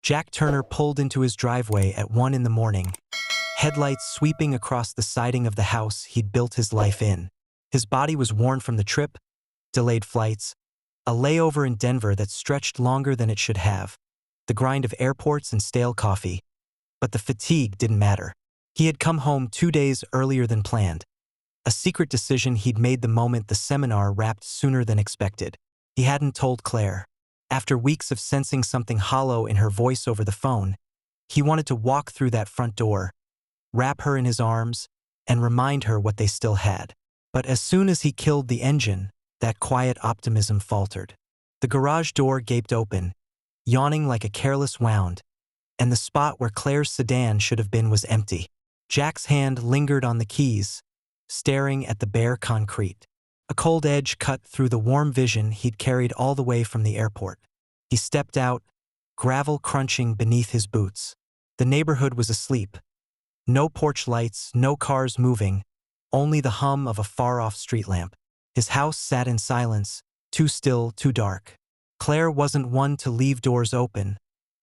Jack Turner pulled into his driveway at 1 in the morning, headlights sweeping across the siding of the house he'd built his life in. His body was worn from the trip, delayed flights, a layover in Denver that stretched longer than it should have, the grind of airports and stale coffee. But the fatigue didn't matter. He had come home 2 days earlier than planned, a secret decision he'd made the moment the seminar wrapped sooner than expected. He hadn't told Claire. After weeks of sensing something hollow in her voice over the phone, he wanted to walk through that front door, wrap her in his arms, and remind her what they still had. But as soon as he killed the engine, that quiet optimism faltered. The garage door gaped open, yawning like a careless wound, and the spot where Claire's sedan should have been was empty. Jack's hand lingered on the keys, staring at the bare concrete. A cold edge cut through the warm vision he'd carried all the way from the airport. He stepped out, gravel crunching beneath his boots. The neighborhood was asleep. No porch lights, no cars moving, only the hum of a far-off street lamp. His house sat in silence, too still, too dark. Claire wasn't one to leave doors open,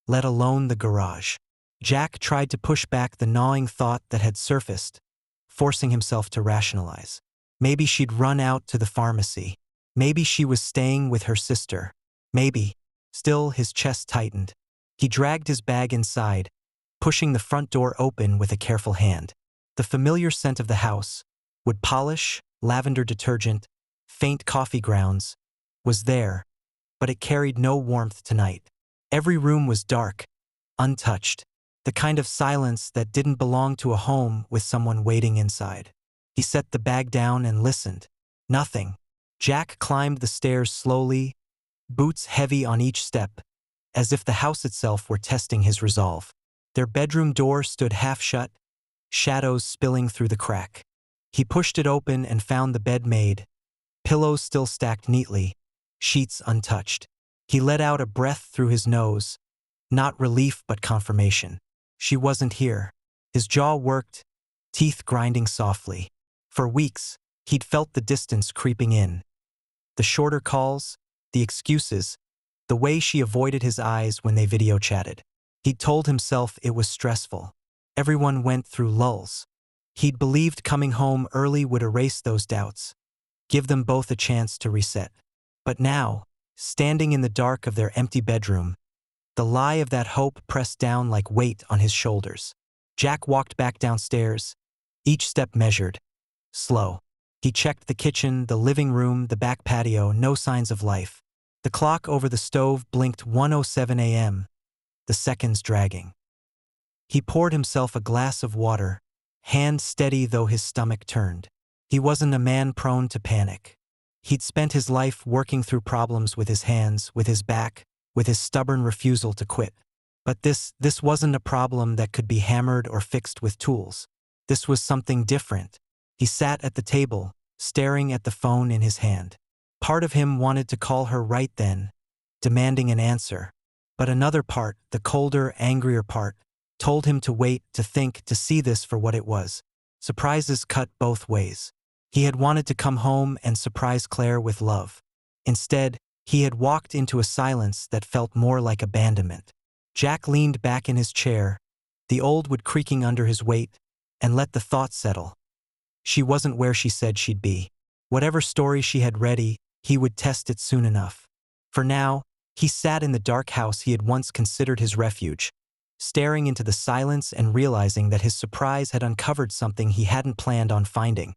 let alone the garage. Jack tried to push back the gnawing thought that had surfaced, forcing himself to rationalize. Maybe she'd run out to the pharmacy. Maybe she was staying with her sister. Maybe. Still, his chest tightened. He dragged his bag inside, pushing the front door open with a careful hand. The familiar scent of the house, wood polish, lavender detergent, faint coffee grounds, was there, but it carried no warmth tonight. Every room was dark, untouched, the kind of silence that didn't belong to a home with someone waiting inside. He set the bag down and listened. Nothing. Jack climbed the stairs slowly, boots heavy on each step, as if the house itself were testing his resolve. Their bedroom door stood half shut, shadows spilling through the crack. He pushed it open and found the bed made, pillows still stacked neatly, sheets untouched. He let out a breath through his nose, not relief but confirmation. She wasn't here. His jaw worked, teeth grinding softly. For weeks, he'd felt the distance creeping in. The shorter calls, the excuses, the way she avoided his eyes when they video chatted. He'd told himself it was stressful. Everyone went through lulls. He'd believed coming home early would erase those doubts, give them both a chance to reset. But now, standing in the dark of their empty bedroom, the lie of that hope pressed down like weight on his shoulders. Jack walked back downstairs, each step measured, slow. He checked the kitchen, the living room, the back patio, no signs of life. The clock over the stove blinked 1:07 a.m., the seconds dragging. He poured himself a glass of water, hand steady though his stomach turned. He wasn't a man prone to panic. He'd spent his life working through problems with his hands, with his back, with his stubborn refusal to quit. But this wasn't a problem that could be hammered or fixed with tools. This was something different. He sat at the table, staring at the phone in his hand. Part of him wanted to call her right then, demanding an answer. But another part, the colder, angrier part, told him to wait, to think, to see this for what it was. Surprises cut both ways. He had wanted to come home and surprise Claire with love. Instead, he had walked into a silence that felt more like abandonment. Jack leaned back in his chair, the old wood creaking under his weight, and let the thought settle. She wasn't where she said she'd be. Whatever story she had ready, he would test it soon enough. For now, he sat in the dark house he had once considered his refuge, staring into the silence and realizing that his surprise had uncovered something he hadn't planned on finding.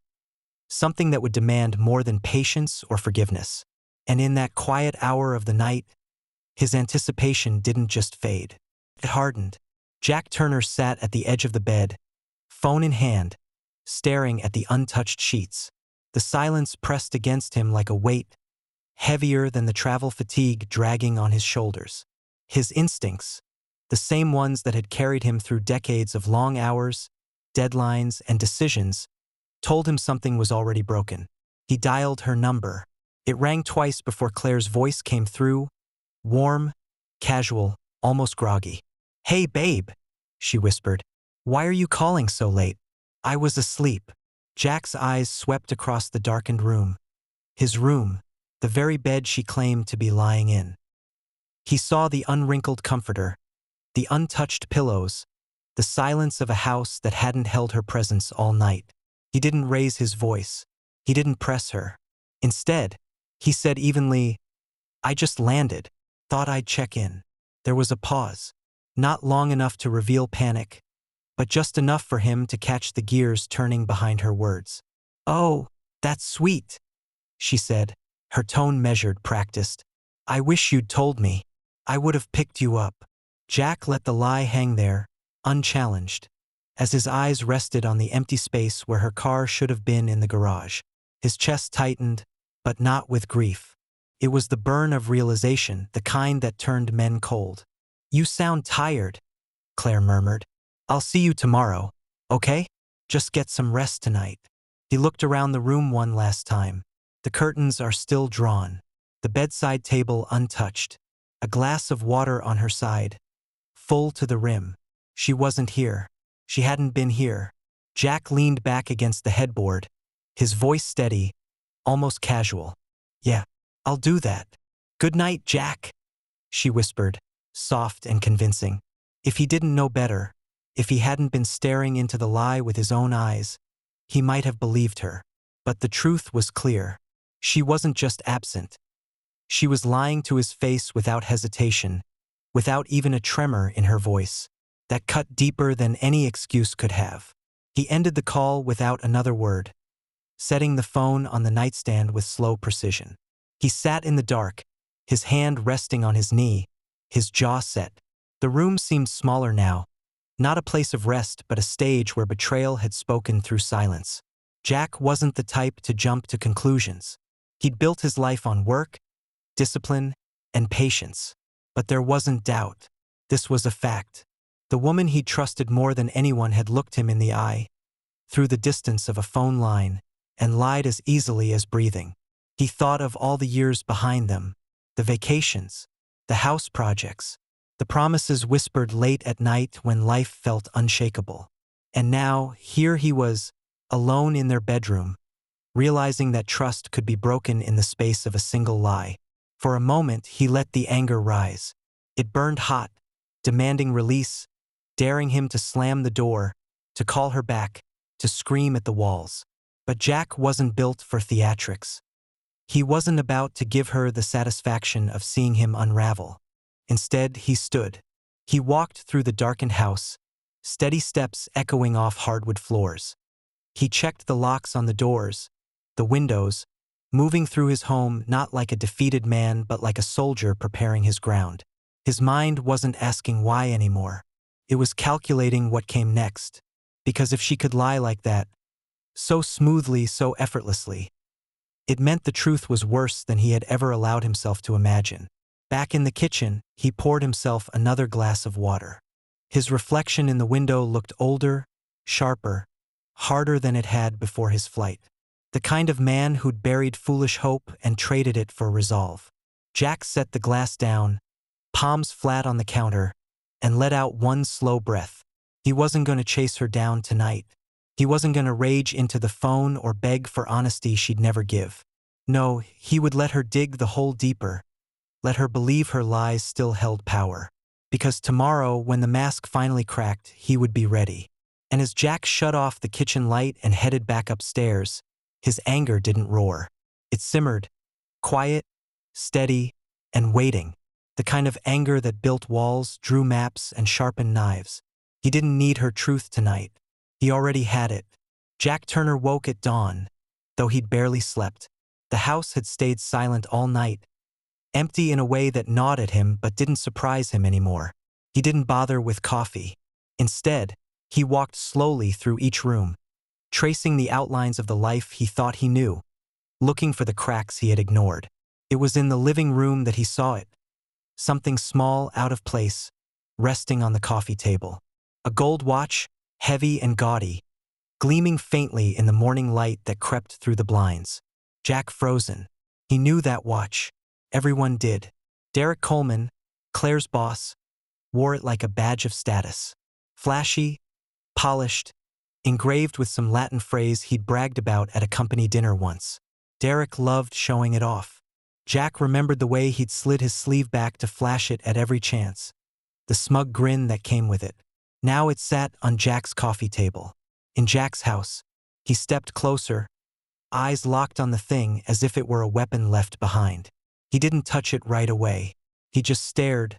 Something that would demand more than patience or forgiveness. And in that quiet hour of the night, his anticipation didn't just fade. It hardened. Jack Turner sat at the edge of the bed, phone in hand, staring at the untouched sheets. The silence pressed against him like a weight, heavier than the travel fatigue dragging on his shoulders. His instincts, the same ones that had carried him through decades of long hours, deadlines, and decisions, told him something was already broken. He dialed her number. It rang twice before Claire's voice came through, warm, casual, almost groggy. "Hey, babe," she whispered. "Why are you calling so late?" "I was asleep." Jack's eyes swept across the darkened room. His room, the very bed she claimed to be lying in. He saw the unwrinkled comforter, the untouched pillows, the silence of a house that hadn't held her presence all night. He didn't raise his voice. He didn't press her. Instead, he said evenly, "I just landed. Thought I'd check in." There was a pause. Not long enough to reveal panic, but just enough for him to catch the gears turning behind her words. "Oh, that's sweet," she said, her tone measured, practiced. "I wish you'd told me. I would have picked you up." Jack let the lie hang there, unchallenged, as his eyes rested on the empty space where her car should have been in the garage. His chest tightened, but not with grief. It was the burn of realization, the kind that turned men cold. "You sound tired," Claire murmured. "I'll see you tomorrow, okay? Just get some rest tonight." He looked around the room one last time. The curtains are still drawn, the bedside table untouched, a glass of water on her side, full to the rim. She wasn't here. She hadn't been here. Jack leaned back against the headboard, his voice steady, almost casual. "Yeah, I'll do that. Good night, Jack," she whispered, soft and convincing. If he didn't know better, if he hadn't been staring into the lie with his own eyes, he might have believed her. But the truth was clear. She wasn't just absent. She was lying to his face without hesitation, without even a tremor in her voice, that cut deeper than any excuse could have. He ended the call without another word, setting the phone on the nightstand with slow precision. He sat in the dark, his hand resting on his knee, his jaw set. The room seemed smaller now, not a place of rest but a stage where betrayal had spoken through silence. Jack wasn't the type to jump to conclusions. He'd built his life on work, discipline, and patience. But there wasn't doubt. This was a fact. The woman he'd trusted more than anyone had looked him in the eye, through the distance of a phone line, and lied as easily as breathing. He thought of all the years behind them, the vacations, the house projects, the promises whispered late at night when life felt unshakable. And now, here he was, alone in their bedroom, realizing that trust could be broken in the space of a single lie. For a moment, he let the anger rise. It burned hot, demanding release, daring him to slam the door, to call her back, to scream at the walls. But Jack wasn't built for theatrics. He wasn't about to give her the satisfaction of seeing him unravel. Instead, he stood. He walked through the darkened house, steady steps echoing off hardwood floors. He checked the locks on the doors, the windows, moving through his home not like a defeated man but like a soldier preparing his ground. His mind wasn't asking why anymore. It was calculating what came next. Because if she could lie like that, so smoothly, so effortlessly, it meant the truth was worse than he had ever allowed himself to imagine. Back in the kitchen, he poured himself another glass of water. His reflection in the window looked older, sharper, harder than it had before his flight. The kind of man who'd buried foolish hope and traded it for resolve. Jack set the glass down, palms flat on the counter, and let out one slow breath. He wasn't going to chase her down tonight. He wasn't going to rage into the phone or beg for honesty she'd never give. No, he would let her dig the hole deeper, let her believe her lies still held power. Because tomorrow, when the mask finally cracked, he would be ready. And as Jack shut off the kitchen light and headed back upstairs, his anger didn't roar. It simmered, quiet, steady, and waiting. The kind of anger that built walls, drew maps, and sharpened knives. He didn't need her truth tonight. He already had it. Jack Turner woke at dawn, though he'd barely slept. The house had stayed silent all night, empty in a way that gnawed at him but didn't surprise him anymore. He didn't bother with coffee. Instead, he walked slowly through each room, tracing the outlines of the life he thought he knew, looking for the cracks he had ignored. It was in the living room that he saw it. Something small, out of place, resting on the coffee table. A gold watch, heavy and gaudy, gleaming faintly in the morning light that crept through the blinds. Jack frozen. He knew that watch. Everyone did. Derek Coleman, Claire's boss, wore it like a badge of status. Flashy, polished, engraved with some Latin phrase he'd bragged about at a company dinner once. Derek loved showing it off. Jack remembered the way he'd slid his sleeve back to flash it at every chance. the smug grin that came with it. Now it sat on Jack's coffee table. In Jack's house. He stepped closer, eyes locked on the thing as if it were a weapon left behind. He didn't touch it right away. He just stared,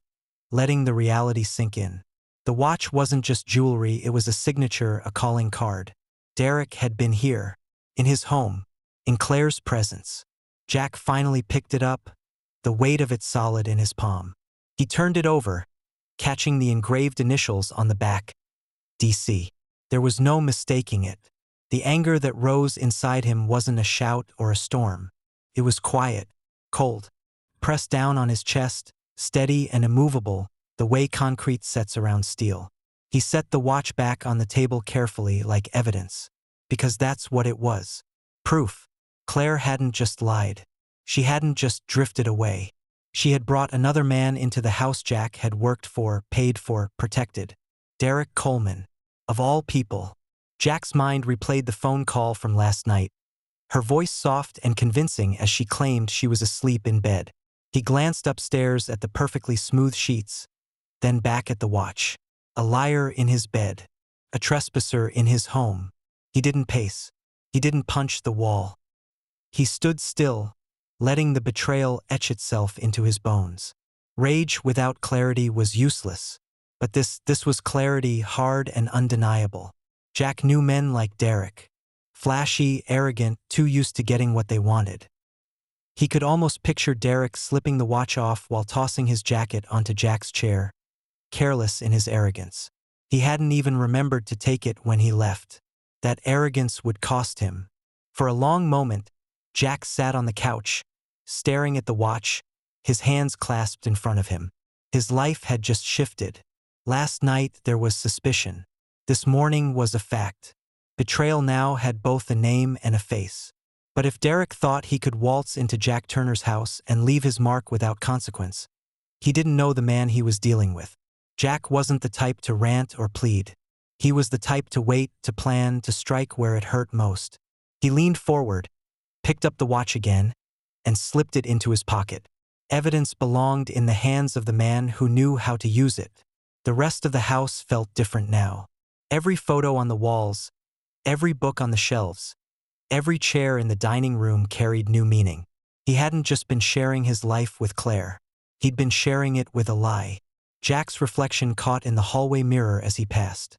letting the reality sink in. The watch wasn't just jewelry, it was a signature, a calling card. Derek had been here, in his home, in Claire's presence. Jack finally picked it up, the weight of it solid in his palm. He turned it over, catching the engraved initials on the back, DC. There was no mistaking it. The anger that rose inside him wasn't a shout or a storm. It was quiet, cold, pressed down on his chest, steady and immovable, the way concrete sets around steel. He set the watch back on the table carefully, like evidence. Because that's what it was. Proof. Claire hadn't just lied. She hadn't just drifted away. She had brought another man into the house Jack had worked for, paid for, protected. Derek Coleman. Of all people. Jack's mind replayed the phone call from last night. Her voice soft and convincing as she claimed she was asleep in bed. He glanced upstairs at the perfectly smooth sheets, then back at the watch. A liar in his bed. A trespasser in his home. He didn't pace. He didn't punch the wall. He stood still, letting the betrayal etch itself into his bones. Rage without clarity was useless. But this was clarity, hard and undeniable. Jack knew men like Derek. Flashy, arrogant, too used to getting what they wanted. He could almost picture Derek slipping the watch off while tossing his jacket onto Jack's chair, careless in his arrogance. He hadn't even remembered to take it when he left. That arrogance would cost him. For a long moment, Jack sat on the couch, staring at the watch, his hands clasped in front of him. His life had just shifted. Last night there was suspicion. This morning was a fact. Betrayal now had both a name and a face. But if Derek thought he could waltz into Jack Turner's house and leave his mark without consequence, he didn't know the man he was dealing with. Jack wasn't the type to rant or plead. He was the type to wait, to plan, to strike where it hurt most. He leaned forward, picked up the watch again, and slipped it into his pocket. Evidence belonged in the hands of the man who knew how to use it. The rest of the house felt different now. Every photo on the walls, every book on the shelves, every chair in the dining room carried new meaning. He hadn't just been sharing his life with Claire. He'd been sharing it with a lie. Jack's reflection caught in the hallway mirror as he passed.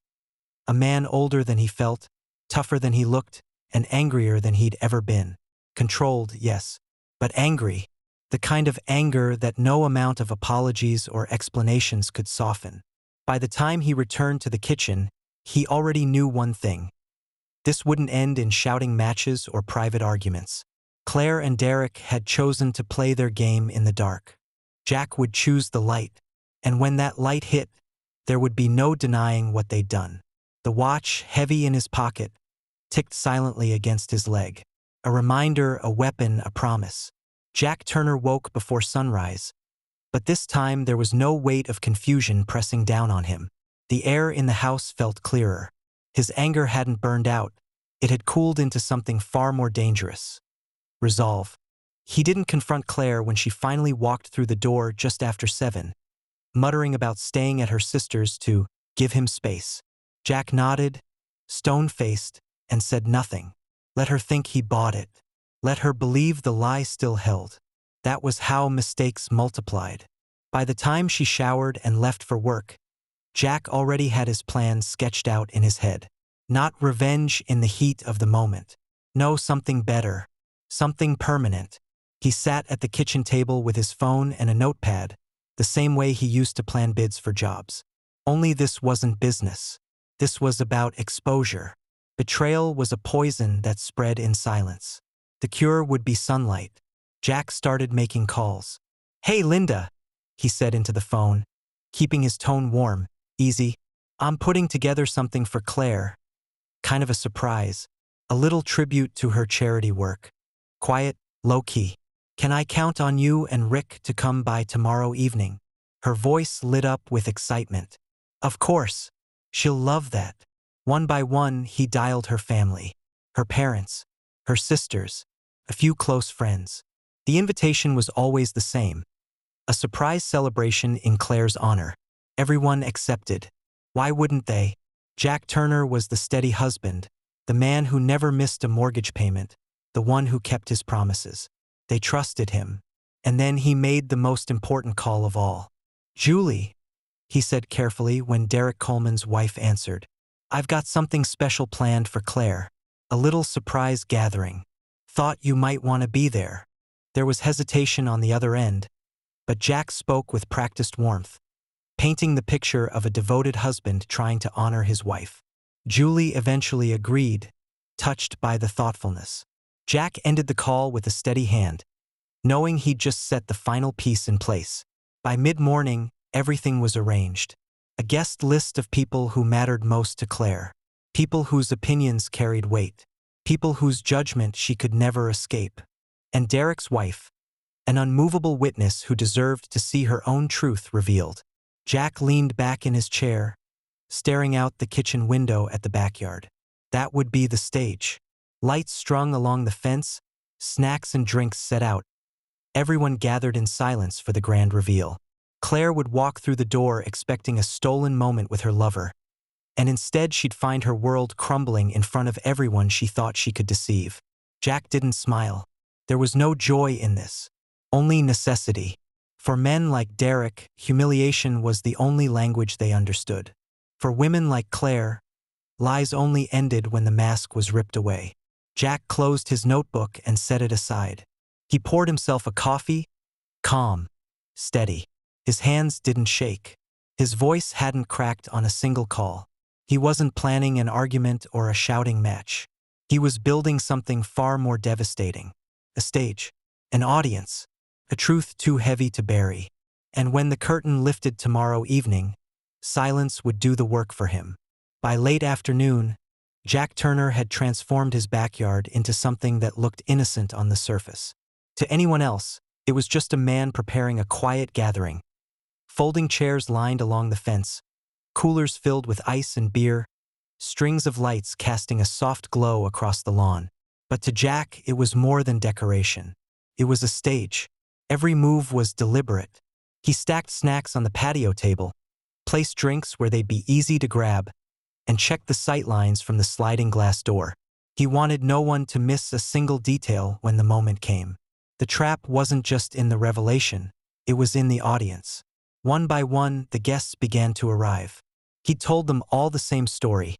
A man older than he felt, tougher than he looked, and angrier than he'd ever been. Controlled, yes, but angry. The kind of anger that no amount of apologies or explanations could soften. By the time he returned to the kitchen, he already knew one thing. This wouldn't end in shouting matches or private arguments. Claire and Derek had chosen to play their game in the dark. Jack would choose the light, and when that light hit, there would be no denying what they'd done. The watch, heavy in his pocket, ticked silently against his leg. A reminder, a weapon, a promise. Jack Turner woke before sunrise, but this time there was no weight of confusion pressing down on him. The air in the house felt clearer. His anger hadn't burned out. It had cooled into something far more dangerous. Resolve. He didn't confront Claire when she finally walked through the door just after 7, muttering about staying at her sister's to give him space. Jack nodded, stone-faced, and said nothing. Let her think he bought it. Let her believe the lie still held. That was how mistakes multiplied. By the time she showered and left for work, Jack already had his plan sketched out in his head. Not revenge in the heat of the moment. No, something better. Something permanent. He sat at the kitchen table with his phone and a notepad, the same way he used to plan bids for jobs. Only this wasn't business. This was about exposure. Betrayal was a poison that spread in silence. The cure would be sunlight. Jack started making calls. "Hey, Linda," he said into the phone, keeping his tone warm, easy. "I'm putting together something for Claire. Kind of a surprise. A little tribute to her charity work. Quiet, low-key. Can I count on you and Rick to come by tomorrow evening?" Her voice lit up with excitement. "Of course. She'll love that." One by one, he dialed her family. Her parents. Her sisters. A few close friends. The invitation was always the same. A surprise celebration in Claire's honor. Everyone accepted. Why wouldn't they? Jack Turner was the steady husband, the man who never missed a mortgage payment, the one who kept his promises. They trusted him. And then he made the most important call of all. "Julie," he said carefully when Derek Coleman's wife answered. "I've got something special planned for Claire. A little surprise gathering. Thought you might want to be there." There was hesitation on the other end, but Jack spoke with practiced warmth, painting the picture of a devoted husband trying to honor his wife. Julie eventually agreed, touched by the thoughtfulness. Jack ended the call with a steady hand, knowing he'd just set the final piece in place. By mid-morning, everything was arranged. A guest list of people who mattered most to Claire. People whose opinions carried weight. People whose judgment she could never escape. And Derek's wife, an unmovable witness who deserved to see her own truth revealed. Jack leaned back in his chair, staring out the kitchen window at the backyard. That would be the stage. Lights strung along the fence, snacks and drinks set out. Everyone gathered in silence for the grand reveal. Claire would walk through the door expecting a stolen moment with her lover, and instead she'd find her world crumbling in front of everyone she thought she could deceive. Jack didn't smile. There was no joy in this, only necessity. For men like Derek, humiliation was the only language they understood. For women like Claire, lies only ended when the mask was ripped away. Jack closed his notebook and set it aside. He poured himself a coffee, calm, steady. His hands didn't shake. His voice hadn't cracked on a single call. He wasn't planning an argument or a shouting match. He was building something far more devastating. A stage, an audience, a truth too heavy to bury. And when the curtain lifted tomorrow evening, silence would do the work for him. By late afternoon, Jack Turner had transformed his backyard into something that looked innocent on the surface. To anyone else, it was just a man preparing a quiet gathering. Folding chairs lined along the fence, coolers filled with ice and beer, strings of lights casting a soft glow across the lawn. But to Jack, it was more than decoration. It was a stage. Every move was deliberate. He stacked snacks on the patio table, placed drinks where they'd be easy to grab, and checked the sightlines from the sliding glass door. He wanted no one to miss a single detail when the moment came. The trap wasn't just in the revelation, it was in the audience. One by one, the guests began to arrive. He told them all the same story.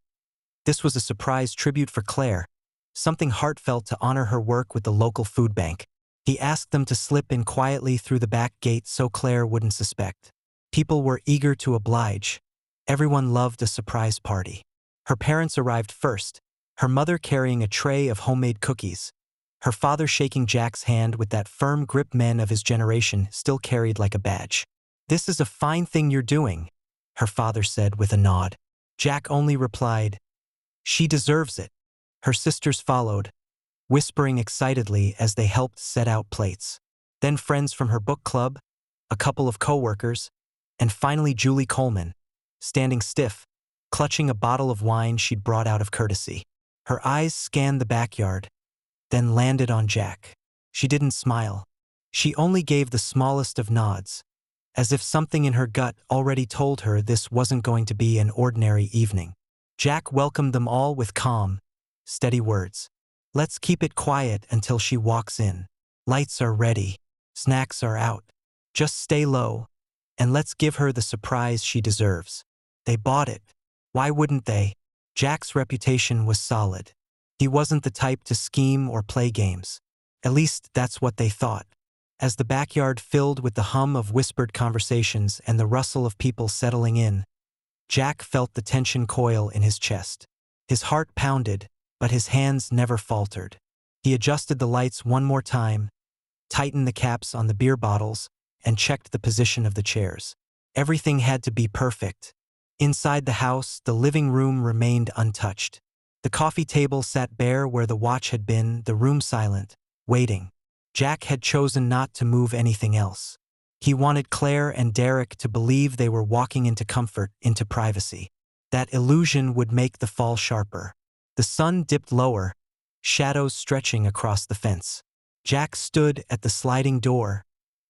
This was a surprise tribute for Claire, something heartfelt to honor her work with the local food bank. He asked them to slip in quietly through the back gate so Claire wouldn't suspect. People were eager to oblige. Everyone loved a surprise party. Her parents arrived first, her mother carrying a tray of homemade cookies, her father shaking Jack's hand with that firm grip men of his generation still carried like a badge. "This is a fine thing you're doing," her father said with a nod. Jack only replied, "She deserves it." Her sisters followed, whispering excitedly as they helped set out plates. Then friends from her book club, a couple of co-workers, and finally Julie Coleman, standing stiff, clutching a bottle of wine she'd brought out of courtesy. Her eyes scanned the backyard, then landed on Jack. She didn't smile. She only gave the smallest of nods, as if something in her gut already told her this wasn't going to be an ordinary evening. Jack welcomed them all with calm, steady words. "Let's keep it quiet until she walks in. Lights are ready. Snacks are out. Just stay low, and let's give her the surprise she deserves." They bought it. Why wouldn't they? Jack's reputation was solid. He wasn't the type to scheme or play games. At least that's what they thought. As the backyard filled with the hum of whispered conversations and the rustle of people settling in, Jack felt the tension coil in his chest. His heart pounded, but his hands never faltered. He adjusted the lights one more time, tightened the caps on the beer bottles, and checked the position of the chairs. Everything had to be perfect. Inside the house, the living room remained untouched. The coffee table sat bare where the watch had been, the room silent, waiting. Jack had chosen not to move anything else. He wanted Claire and Derek to believe they were walking into comfort, into privacy. That illusion would make the fall sharper. The sun dipped lower, shadows stretching across the fence. Jack stood at the sliding door,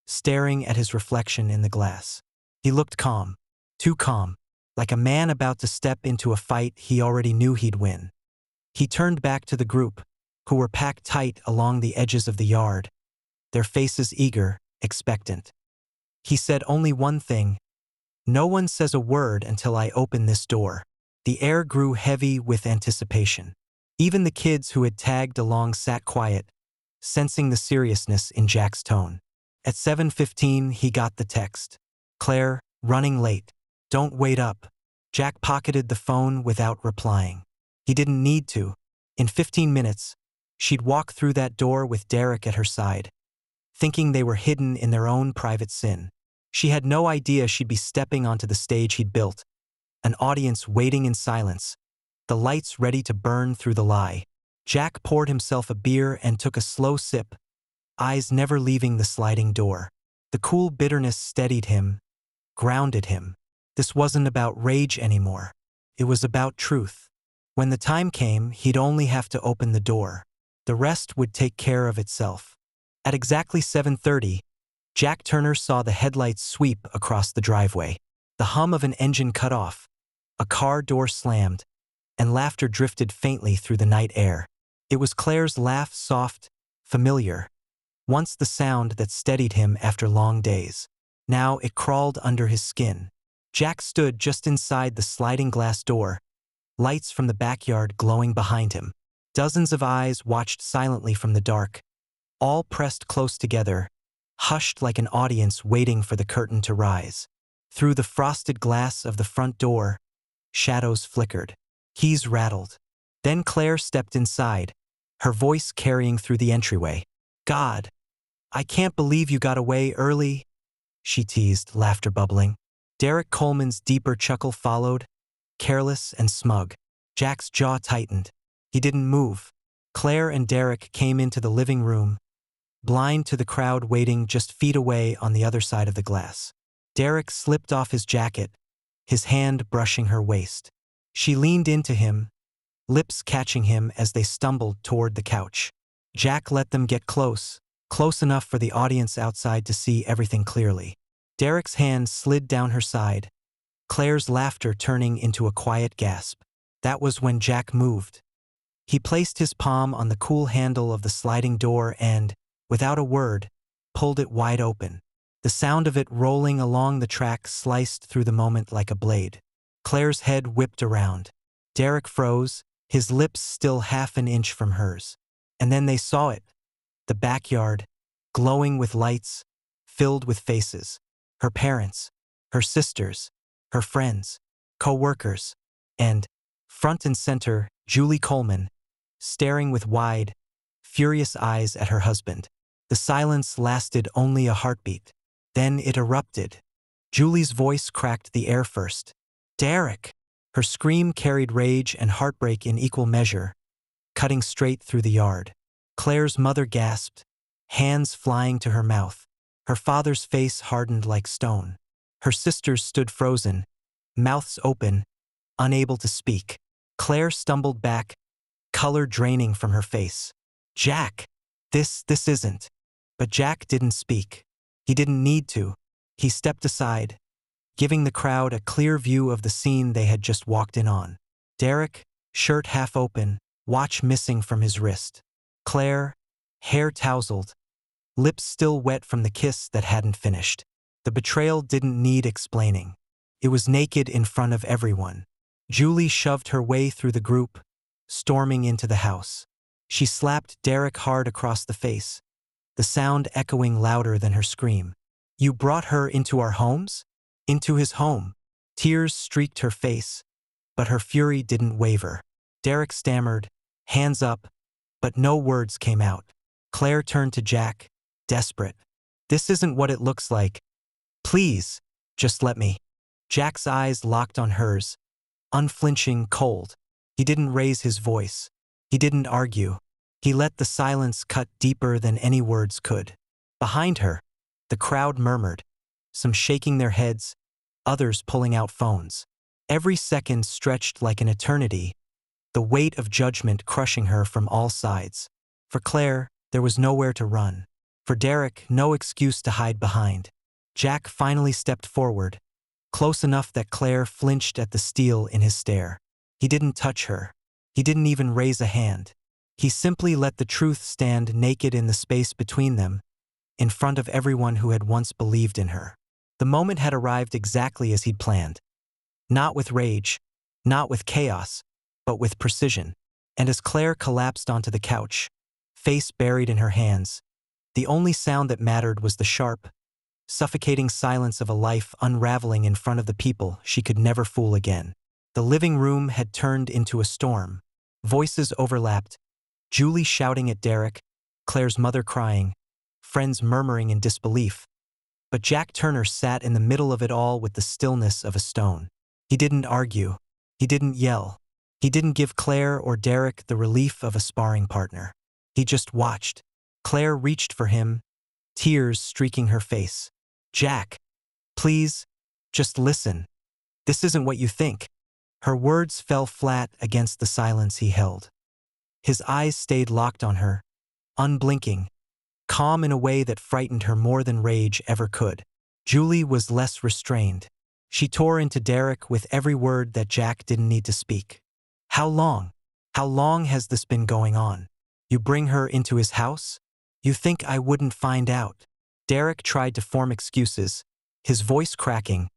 staring at his reflection in the glass. He looked calm, too calm, like a man about to step into a fight he already knew he'd win. He turned back to the group, who were packed tight along the edges of the yard, their faces eager, expectant. He said only one thing: "No one says a word until I open this door." The air grew heavy with anticipation. Even the kids who had tagged along sat quiet, sensing the seriousness in Jack's tone. At 7:15, he got the text. "Claire, running late. Don't wait up." Jack pocketed the phone without replying. He didn't need to. In 15 minutes, she'd walk through that door with Derek at her side, thinking they were hidden in their own private sin. She had no idea she'd be stepping onto the stage he'd built, an audience waiting in silence, the lights ready to burn through the lie. Jack poured himself a beer and took a slow sip, eyes never leaving the sliding door. The cool bitterness steadied him, grounded him. This wasn't about rage anymore. It was about truth. When the time came, he'd only have to open the door. The rest would take care of itself. At exactly 7:30, Jack Turner saw the headlights sweep across the driveway. The hum of an engine cut off, a car door slammed, and laughter drifted faintly through the night air. It was Claire's laugh, soft, familiar, once the sound that steadied him after long days. Now it crawled under his skin. Jack stood just inside the sliding glass door, lights from the backyard glowing behind him. Dozens of eyes watched silently from the dark, all pressed close together, hushed like an audience waiting for the curtain to rise. Through the frosted glass of the front door, shadows flickered. Keys rattled. Then Claire stepped inside, her voice carrying through the entryway. "God, I can't believe you got away early," she teased, laughter bubbling. Derek Coleman's deeper chuckle followed, careless and smug. Jack's jaw tightened. He didn't move. Claire and Derek came into the living room, blind to the crowd waiting just feet away on the other side of the glass. Derek slipped off his jacket, his hand brushing her waist. She leaned into him, lips catching him as they stumbled toward the couch. Jack let them get close, close enough for the audience outside to see everything clearly. Derek's hand slid down her side, Claire's laughter turning into a quiet gasp. That was when Jack moved. He placed his palm on the cool handle of the sliding door and, without a word, pulled it wide open. The sound of it rolling along the track sliced through the moment like a blade. Claire's head whipped around. Derek froze, his lips still half an inch from hers. And then they saw it. The backyard, glowing with lights, filled with faces. Her parents, her sisters, her friends, co-workers, and, front and center, Julie Coleman, staring with wide, furious eyes at her husband. The silence lasted only a heartbeat. Then it erupted. Julie's voice cracked the air first. "Derek!" Her scream carried rage and heartbreak in equal measure, cutting straight through the yard. Claire's mother gasped, hands flying to her mouth. Her father's face hardened like stone. Her sisters stood frozen, mouths open, unable to speak. Claire stumbled back, color draining from her face. "Jack! This isn't." But Jack didn't speak. He didn't need to. He stepped aside, giving the crowd a clear view of the scene they had just walked in on. Derek, shirt half open, watch missing from his wrist. Claire, hair tousled, lips still wet from the kiss that hadn't finished. The betrayal didn't need explaining. It was naked in front of everyone. Julie shoved her way through the group, storming into the house. She slapped Derek hard across the face, the sound echoing louder than her scream. "You brought her into our homes?" "Into his home." Tears streaked her face, but her fury didn't waver. Derek stammered, hands up, but no words came out. Claire turned to Jack, desperate. "This isn't what it looks like. Please, just let me." Jack's eyes locked on hers, unflinching, cold. He didn't raise his voice. He didn't argue. He let the silence cut deeper than any words could. Behind her, the crowd murmured, some shaking their heads, others pulling out phones. Every second stretched like an eternity, the weight of judgment crushing her from all sides. For Claire, there was nowhere to run. For Derek, no excuse to hide behind. Jack finally stepped forward, close enough that Claire flinched at the steel in his stare. He didn't touch her. He didn't even raise a hand. He simply let the truth stand naked in the space between them, in front of everyone who had once believed in her. The moment had arrived exactly as he'd planned. Not with rage, not with chaos, but with precision. And as Claire collapsed onto the couch, face buried in her hands, the only sound that mattered was the sharp, suffocating silence of a life unraveling in front of the people she could never fool again. The living room had turned into a storm. Voices overlapped, Julie shouting at Derek, Claire's mother crying, friends murmuring in disbelief. But Jack Turner sat in the middle of it all with the stillness of a stone. He didn't argue. He didn't yell. He didn't give Claire or Derek the relief of a sparring partner. He just watched. Claire reached for him, tears streaking her face. Jack, please, just listen. This isn't what you think. Her words fell flat against the silence he held. His eyes stayed locked on her, unblinking, calm in a way that frightened her more than rage ever could. Julie was less restrained. She tore into Derek with every word that Jack didn't need to speak. How long? How long has this been going on? You bring her into his house? You think I wouldn't find out? Derek tried to form excuses, his voice cracking,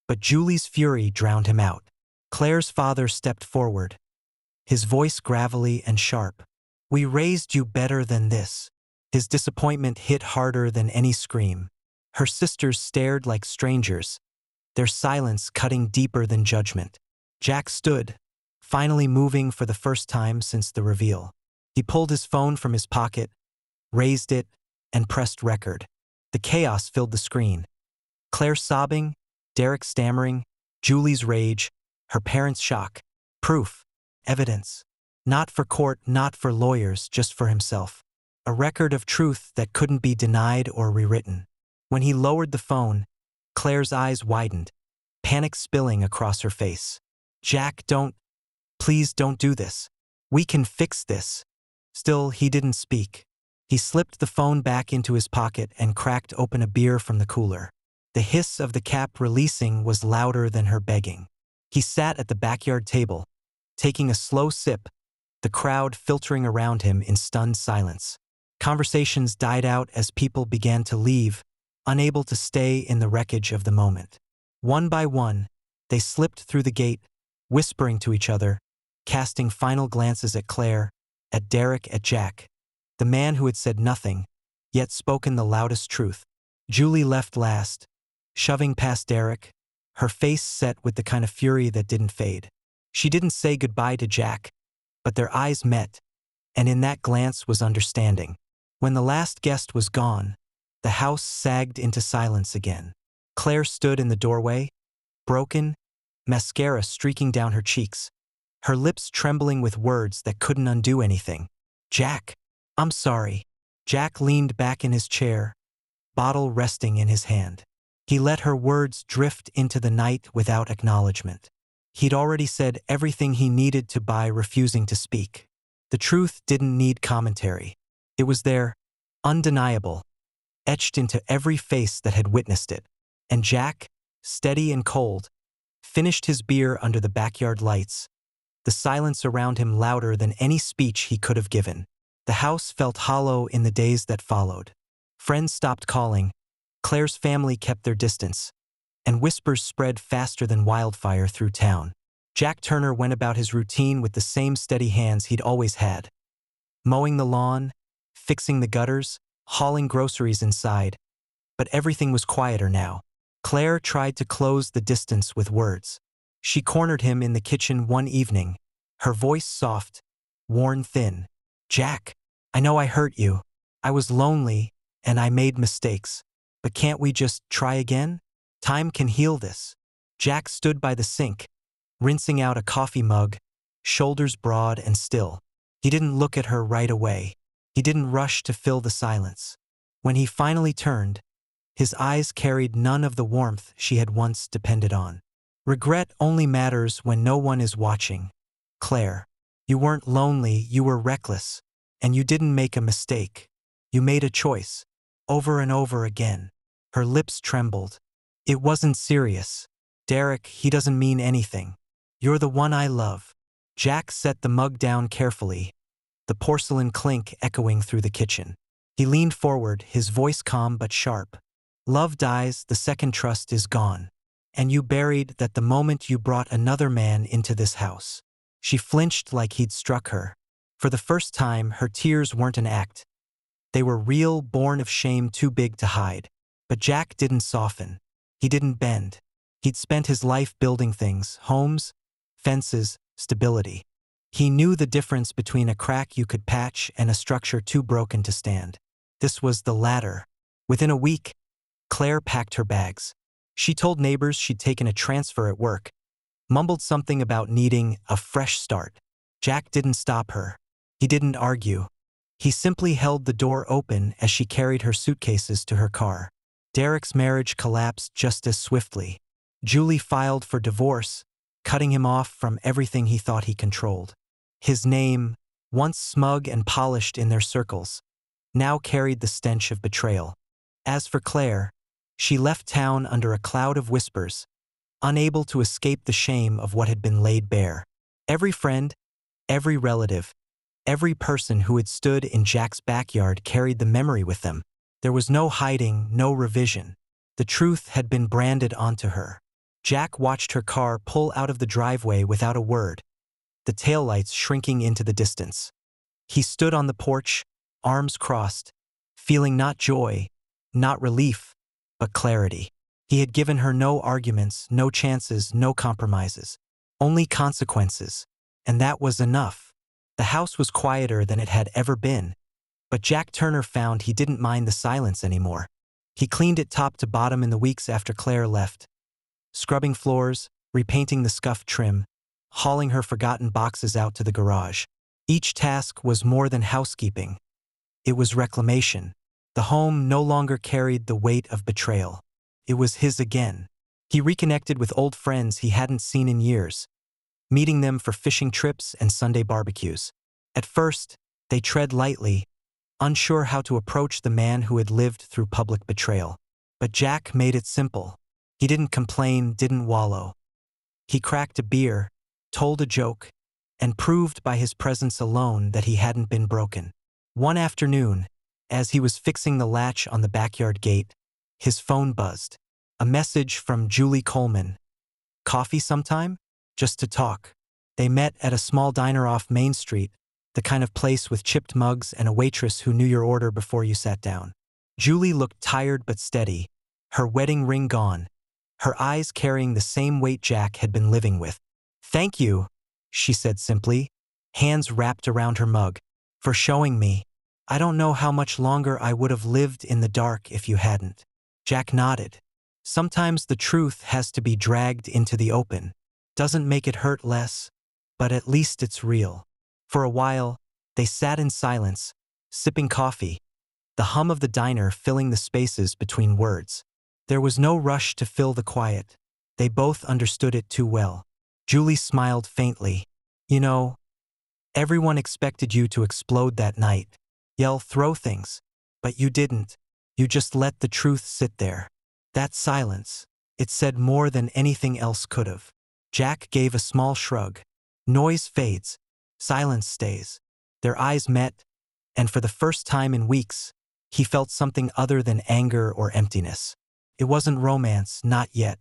but Julie's fury drowned him out. Claire's father stepped forward, his voice gravelly and sharp. We raised you better than this. His disappointment hit harder than any scream. Her sisters stared like strangers, their silence cutting deeper than judgment. Jack stood, finally moving for the first time since the reveal. He pulled his phone from his pocket, raised it, and pressed record. The chaos filled the screen. Claire sobbing, Derek stammering, Julie's rage, her parents' shock. Proof. Evidence. Not for court, not for lawyers, just for himself. A record of truth that couldn't be denied or rewritten. When he lowered the phone, Claire's eyes widened, panic spilling across her face. Jack, please don't do this. We can fix this. Still, he didn't speak. He slipped the phone back into his pocket and cracked open a beer from the cooler. The hiss of the cap releasing was louder than her begging. He sat at the backyard table, taking a slow sip, the crowd filtering around him in stunned silence. Conversations died out as people began to leave, unable to stay in the wreckage of the moment. One by one, they slipped through the gate, whispering to each other, casting final glances at Claire, at Derek, at Jack, the man who had said nothing, yet spoken the loudest truth. Julie left last, shoving past Derek, her face set with the kind of fury that didn't fade. She didn't say goodbye to Jack, but their eyes met, and in that glance was understanding. When the last guest was gone, the house sagged into silence again. Claire stood in the doorway, broken, mascara streaking down her cheeks, her lips trembling with words that couldn't undo anything. Jack, I'm sorry. Jack leaned back in his chair, bottle resting in his hand. He let her words drift into the night without acknowledgement. He'd already said everything he needed to by refusing to speak. The truth didn't need commentary. It was there, undeniable, etched into every face that had witnessed it. And Jack, steady and cold, finished his beer under the backyard lights, the silence around him louder than any speech he could have given. The house felt hollow in the days that followed. Friends stopped calling, Claire's family kept their distance, and whispers spread faster than wildfire through town. Jack Turner went about his routine with the same steady hands he'd always had. Mowing the lawn, fixing the gutters, hauling groceries inside. But everything was quieter now. Claire tried to close the distance with words. She cornered him in the kitchen one evening, her voice soft, worn thin. Jack, I know I hurt you. I was lonely, and I made mistakes. But can't we just try again? Time can heal this. Jack stood by the sink, rinsing out a coffee mug, shoulders broad and still. He didn't look at her right away. He didn't rush to fill the silence. When he finally turned, his eyes carried none of the warmth she had once depended on. Regret only matters when no one is watching. Claire, you weren't lonely, you were reckless. And you didn't make a mistake. You made a choice, over and over again. Her lips trembled. It wasn't serious. Derek, he doesn't mean anything. You're the one I love. Jack set the mug down carefully, the porcelain clink echoing through the kitchen. He leaned forward, his voice calm but sharp. Love dies, the second trust is gone. And you buried that the moment you brought another man into this house. She flinched like he'd struck her. For the first time, her tears weren't an act. They were real, born of shame too big to hide. But Jack didn't soften. He didn't bend. He'd spent his life building things, homes, fences, stability. He knew the difference between a crack you could patch and a structure too broken to stand. This was the latter. Within a week, Claire packed her bags. She told neighbors she'd taken a transfer at work, mumbled something about needing a fresh start. Jack didn't stop her. He didn't argue. He simply held the door open as she carried her suitcases to her car. Derek's marriage collapsed just as swiftly. Julie filed for divorce, cutting him off from everything he thought he controlled. His name, once smug and polished in their circles, now carried the stench of betrayal. As for Claire, she left town under a cloud of whispers, unable to escape the shame of what had been laid bare. Every friend, every relative, every person who had stood in Jack's backyard carried the memory with them. There was no hiding, no revision. The truth had been branded onto her. Jack watched her car pull out of the driveway without a word, the taillights shrinking into the distance. He stood on the porch, arms crossed, feeling not joy, not relief, but clarity. He had given her no arguments, no chances, no compromises, only consequences, and that was enough. The house was quieter than it had ever been, but Jack Turner found he didn't mind the silence anymore. He cleaned it top to bottom in the weeks after Claire left, scrubbing floors, repainting the scuffed trim, hauling her forgotten boxes out to the garage. Each task was more than housekeeping. It was reclamation. The home no longer carried the weight of betrayal. It was his again. He reconnected with old friends he hadn't seen in years, meeting them for fishing trips and Sunday barbecues. At first, they tread lightly, unsure how to approach the man who had lived through public betrayal. But Jack made it simple. He didn't complain, didn't wallow. He cracked a beer, told a joke, and proved by his presence alone that he hadn't been broken. One afternoon, as he was fixing the latch on the backyard gate, his phone buzzed. A message from Julie Coleman. Coffee sometime? Just to talk. They met at a small diner off Main Street, the kind of place with chipped mugs and a waitress who knew your order before you sat down. Julie looked tired but steady, her wedding ring gone, her eyes carrying the same weight Jack had been living with. "Thank you," she said simply, hands wrapped around her mug, "for showing me. I don't know how much longer I would have lived in the dark if you hadn't." Jack nodded. Sometimes the truth has to be dragged into the open. Doesn't make it hurt less, but at least it's real. For a while, they sat in silence, sipping coffee, the hum of the diner filling the spaces between words. There was no rush to fill the quiet. They both understood it too well. Julie smiled faintly. "You know, everyone expected you to explode that night, yell, throw things. But you didn't. You just let the truth sit there. That silence, it said more than anything else could have." Jack gave a small shrug. Noise fades. Silence stays. Their eyes met, and for the first time in weeks, he felt something other than anger or emptiness. It wasn't romance, not yet.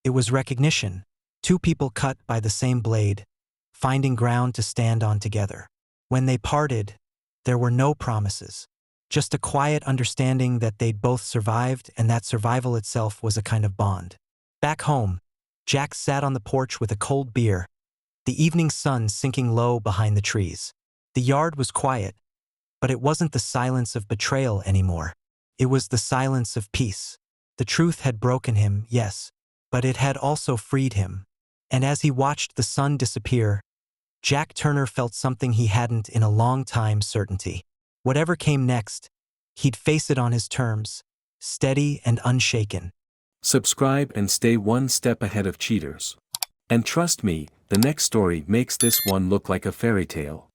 It was recognition. Two people cut by the same blade, finding ground to stand on together. When they parted, there were no promises. Just a quiet understanding that they'd both survived, and that survival itself was a kind of bond. Back home, Jack sat on the porch with a cold beer, the evening sun sinking low behind the trees. The yard was quiet, but it wasn't the silence of betrayal anymore. It was the silence of peace. The truth had broken him, yes, but it had also freed him. And as he watched the sun disappear, Jack Turner felt something he hadn't in a long time: certainty. Whatever came next, he'd face it on his terms, steady and unshaken. Subscribe and stay one step ahead of cheaters. And trust me, the next story makes this one look like a fairy tale.